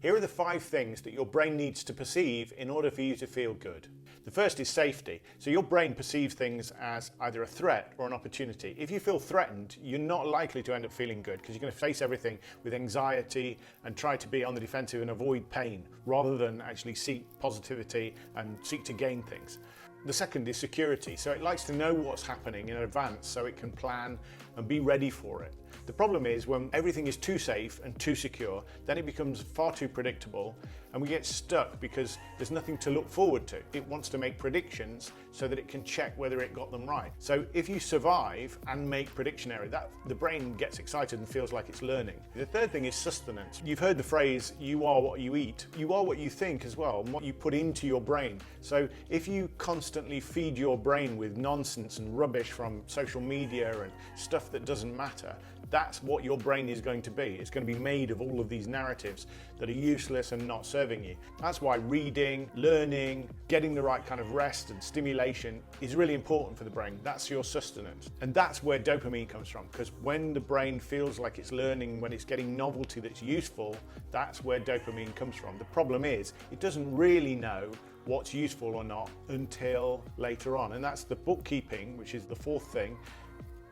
Here are the 5 things that your brain needs to perceive in order for you to feel good. The first is safety. So your brain perceives things as either a threat or an opportunity. If you feel threatened, you're not likely to end up feeling good because you're going to face everything with anxiety and try to be on the defensive and avoid pain rather than actually seek positivity and seek to gain things. The second is security. So it likes to know what's happening in advance so it can plan and be ready for it. The problem is when everything is too safe and too secure, then it becomes far too predictable and we get stuck because there's nothing to look forward to. It wants to make predictions so that it can check whether it got them right. So if you survive and make prediction error, the brain gets excited and feels like it's learning. The third thing is sustenance. You've heard the phrase, you are what you eat. You are what you think as well, and what you put into your brain. So if you constantly feed your brain with nonsense and rubbish from social media and stuff that doesn't matter, that's what your brain is going to be. It's going to be made of all of these narratives that are useless and not serving you. That's why reading, learning, getting the right kind of rest and stimulation is really important for the brain. That's your sustenance. And that's where dopamine comes from, because when the brain feels like it's learning, when it's getting novelty that's useful, that's where dopamine comes from. The problem is, it doesn't really know what's useful or not until later on. And that's the bookkeeping, which is the 4th thing,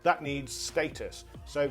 that needs status. So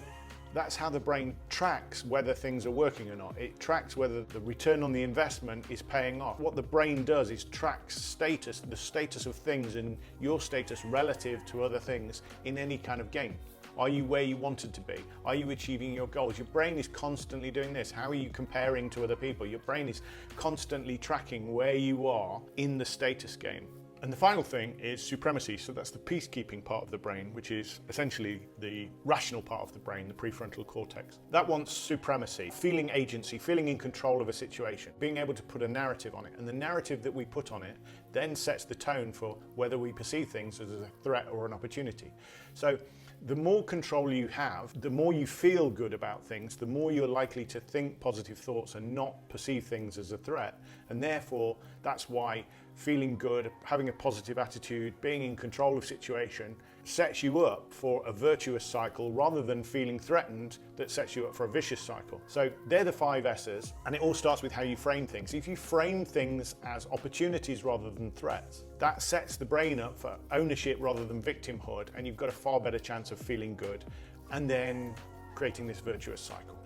that's how the brain tracks whether things are working or not. It tracks whether the return on the investment is paying off. What the brain does is tracks status, the status of things and your status relative to other things in any kind of game. Are you where you wanted to be? Are you achieving your goals? Your brain is constantly doing this. How are you comparing to other people? Your brain is constantly tracking where you are in the status game. And the final thing is supremacy. So that's the peacekeeping part of the brain, which is essentially the rational part of the brain, the prefrontal cortex. That wants supremacy, feeling agency, feeling in control of a situation, being able to put a narrative on it. And the narrative that we put on it then sets the tone for whether we perceive things as a threat or an opportunity. So the more control you have, the more you feel good about things, the more you're likely to think positive thoughts and not perceive things as a threat. And therefore, that's why feeling good, having a positive attitude, being in control of situation sets you up for a virtuous cycle rather than feeling threatened that sets you up for a vicious cycle. So they're the 5 S's, and it all starts with how you frame things. If you frame things as opportunities rather than threats, that sets the brain up for ownership rather than victimhood, and you've got a far better chance of feeling good and then creating this virtuous cycle.